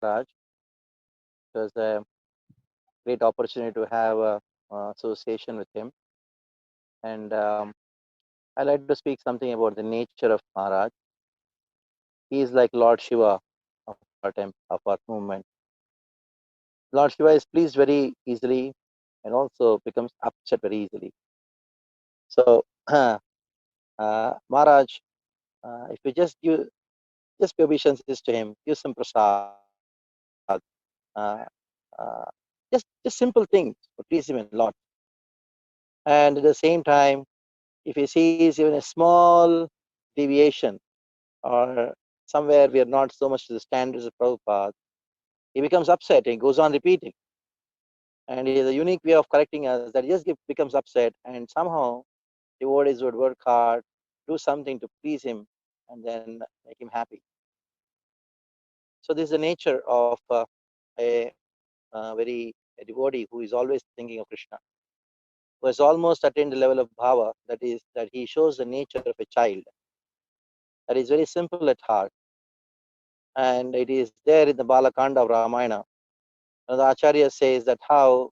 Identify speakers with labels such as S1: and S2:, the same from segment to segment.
S1: Maharaj. It was a great opportunity to have association with him. And I'd like to speak something about the nature of Maharaj. He is like Lord Shiva of of our movement. Lord Shiva is pleased very easily and also becomes upset very easily. So, Maharaj, if you just pay obeisances to him, give some prasad, uh, just simple things to please him a lot. And at the same time, if he sees even a small deviation or somewhere we are not so much to the standards of Prabhupada, he becomes upset and goes on repeating. And he has a unique way of correcting us that he just becomes upset, and somehow devotees would work hard, do something to please him, and then make him happy. So this is the nature of a, a devotee who is always thinking of Krishna, who has almost attained the level of bhava, that is, that he shows the nature of a child, that is very simple at heart. And it is there in the Balakanda of Ramayana. Now, the Acharya says that how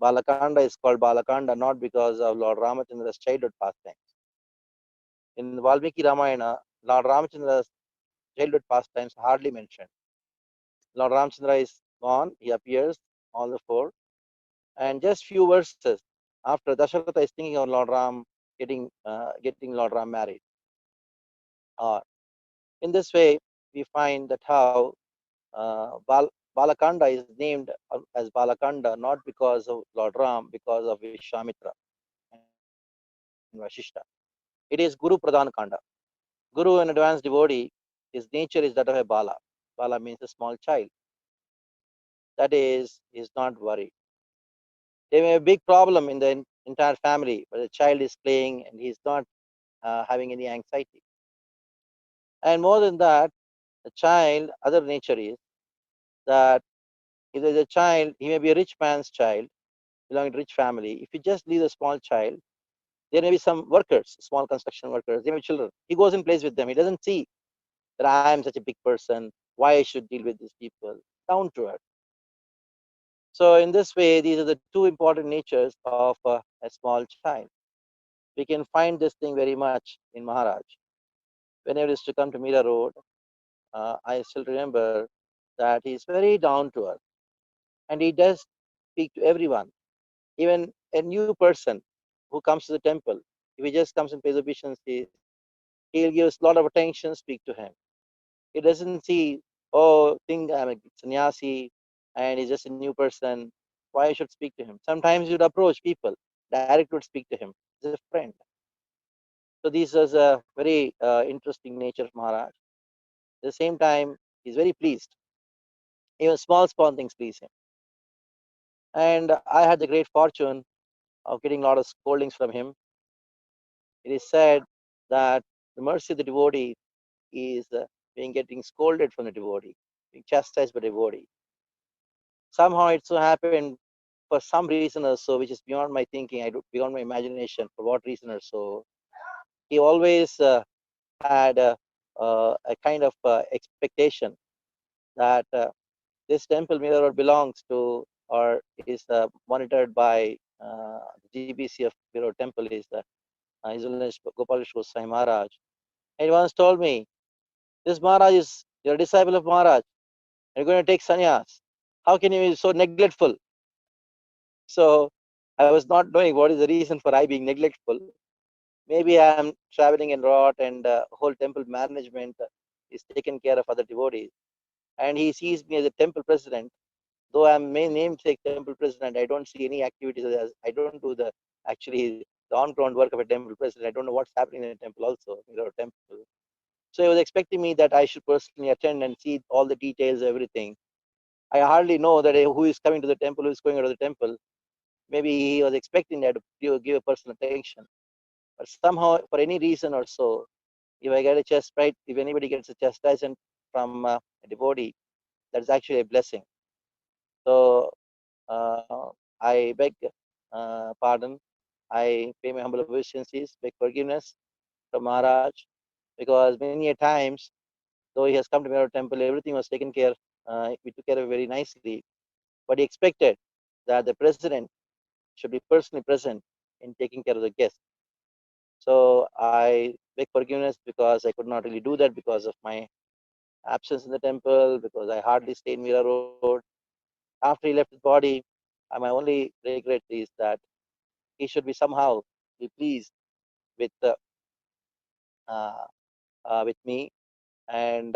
S1: Balakanda is called Balakanda not because of Lord Ramachandra's childhood pastimes. In Valmiki Ramayana, Lord Ramachandra's childhood pastimes are hardly mentioned. Lord Ramachandra is gone, he appears, all the four, and just few verses after Dasharatha is thinking of Lord Ram getting Lord Ram married. In this way, we find that how Balakanda is named as Balakanda not because of Lord Ram, because of Vishwamitra and Vashishta. It is Guru Pradhan Kanda. Guru, an advanced devotee, his nature is that of a Bala. Bala means a small child. That is not worried. There may be a big problem in the entire family where the child is playing and he's not having any anxiety. And more than that, the child, other nature is that if there's a child, he may be a rich man's child, belonging to a rich family. If you just leave a small child, there may be some workers, small construction workers, they may be children. He goes and plays with them. He doesn't see that I am such a big person, why I should deal with these people. Down to earth. So in this way, these are the two important natures of a small child. We can find this thing very much in Maharaj. Whenever he used to come to Mira Road, I still remember that he's very down to earth. And he does speak to everyone, even a new person who comes to the temple. If he just comes and pays obeisances, he'll give us a lot of attention, speak to him. He doesn't see, oh, think I'm a sannyasi and he's just a new person. Why I should speak to him? Sometimes you'd approach people, direct would speak to him. He's a friend. So this is a very interesting nature of Maharaj. At the same time, he's very pleased. Even small things please him. And I had the great fortune of getting a lot of scoldings from him. It is said that the mercy of the devotee is being getting scolded from the devotee, being chastised by the devotee. Somehow it so happened for some reason or so, which is beyond my thinking, beyond my imagination, for what reason or so, he always had a kind of expectation that this temple Mira Road belongs to or is monitored by the GBC of Mira Road Temple is His Holiness Gopaleshwar Sai Maharaj. And he once told me, this Maharaj is, you're a disciple of Maharaj, you're going to take sannyas. How can you be so neglectful? So I was not knowing what is the reason for I being neglectful. Maybe I am traveling in Rot and whole temple management is taken care of other devotees. And he sees me as a temple president. Though I'm main namesake temple president, I don't see any activities. I don't do the actually the on-ground work of a temple president. I don't know what's happening in the temple also, in our temple. So he was expecting me that I should personally attend and see all the details, everything. I hardly know that who is coming to the temple, who is going out of the temple. Maybe he was expecting that to give a personal attention. But somehow, for any reason or so, if I get a right, if anybody gets a chastisement from a devotee, that's actually a blessing. So I beg pardon. I pay my humble obeisances, beg forgiveness from Maharaj, because many a times, though he has come to Mira temple, everything was taken care we took care of very nicely, but he expected that the president should be personally present in taking care of the guests. So I beg forgiveness because I could not really do that because of my absence in the temple, because I hardly stayed in Mira Road. After he left his body, my only regret is that he should be somehow be pleased with uh, with me, and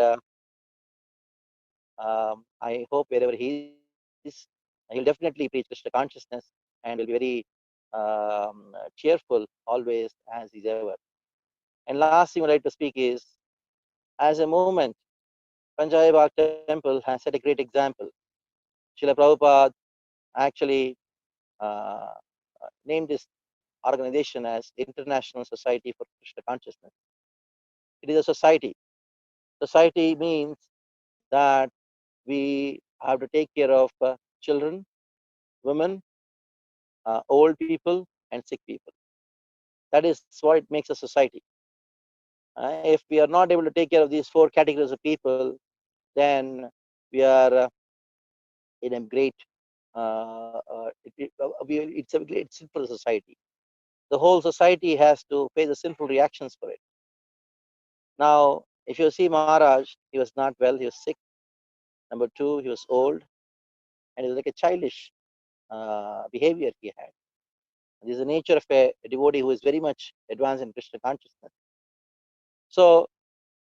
S1: I hope wherever he is, he'll definitely preach Krishna consciousness and will be very cheerful always as he's ever. And last thing I'd like to speak is, as a movement, Panjai Bagh Temple has set a great example. Srila Prabhupada actually uh, named this organization as International Society for Krishna Consciousness. It is a society. Society means that we have to take care of children, women, old people, and sick people. That is what it makes a society. If we are not able to take care of these four categories of people, then we are in a great, it's a great sin for the society. The whole society has to pay the sinful reactions for it. Now, if you see Maharaj, he was not well, he was sick. Number two, he was old, and it was like a childish behavior he had. This is the nature of a devotee who is very much advanced in Krishna consciousness. So,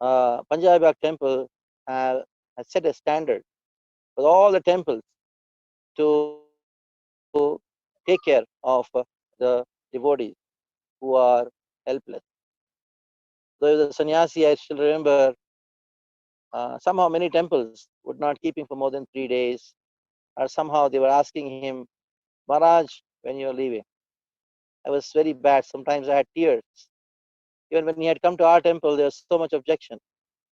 S1: Panjai Bagh Temple has set a standard for all the temples to take care of the devotees who are helpless. Though as a sannyasi, I still remember somehow many temples would not keep him for more than 3 days, or somehow they were asking him, Maharaj, when you're leaving. I was very bad. Sometimes I had tears. Even when he had come to our temple, there was so much objection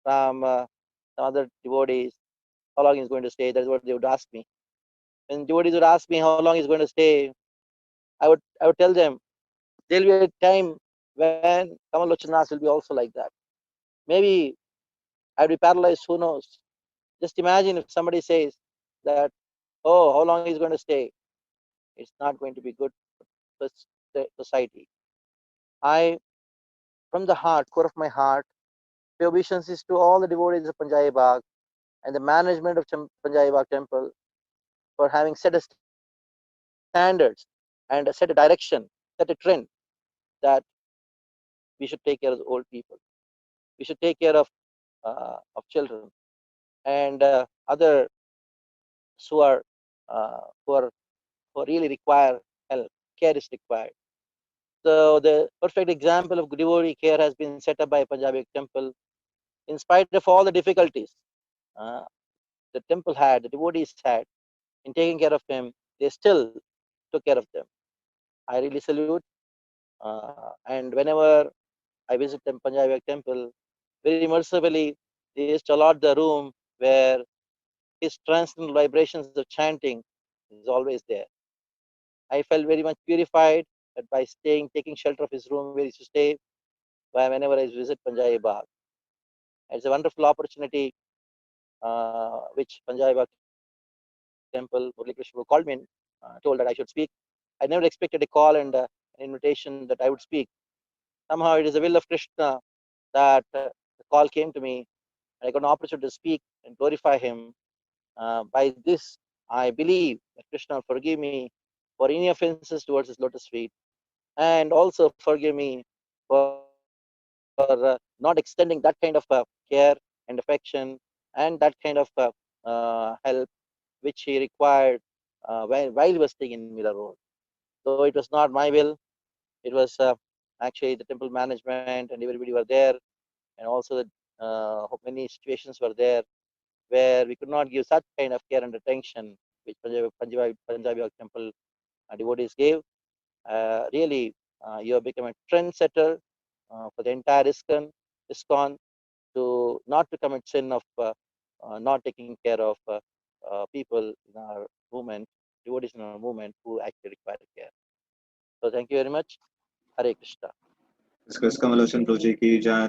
S1: from some other devotees, how long he's going to stay. That's what they would ask me. When devotees would ask me how long he's going to stay, I would tell them there'll be a time when Kamal Lochanath will be also like that. Maybe I'd be paralyzed, who knows? Just imagine if somebody says that, oh, how long he's going to stay. It's not going to be good for the society. I, from the heart, core of my heart, pay obeisances to all the devotees of Panjai Bagh and the management of Panjai Bagh Temple for having set a standards and set a direction, set a trend that we should take care of the old people. We should take care of children and other who are uh, who are who really require help. Care is required. So the perfect example of devotee care has been set up by Panjabi Temple. In spite of all the difficulties uh, the temple had, the devotees had in taking care of him, they still took care of them. I really salute. And whenever I visit the Panjabi Temple, very mercifully, they used to allot the room where his transcendental vibrations of chanting is always there. I felt very much purified that by staying, taking shelter of his room where he used to stay, whenever I visit Panjai Bagh. It's a wonderful opportunity which Panjai Bagh Temple, Murli Krishna called me and told that I should speak. I never expected a call and an invitation that I would speak. Somehow it is the will of Krishna that the call came to me and I got an opportunity to speak and glorify him. By this, I believe that Krishna will forgive me for any offenses towards his lotus feet and also forgive me for not extending that kind of care and affection and that kind of help which he required while he was staying in Mira Road. Though it was not my will, it was actually the temple management and everybody were there, and also many situations were there where we could not give such kind of care and attention which Punjabi temple devotees gave. Really, you have become a trendsetter for the entire ISKCON to not to commit sin of not taking care of people in our movement, devotees in our movement who actually require care. So thank you very much. Hare Krishna.
S2: Kamaloshan Proji ki jai.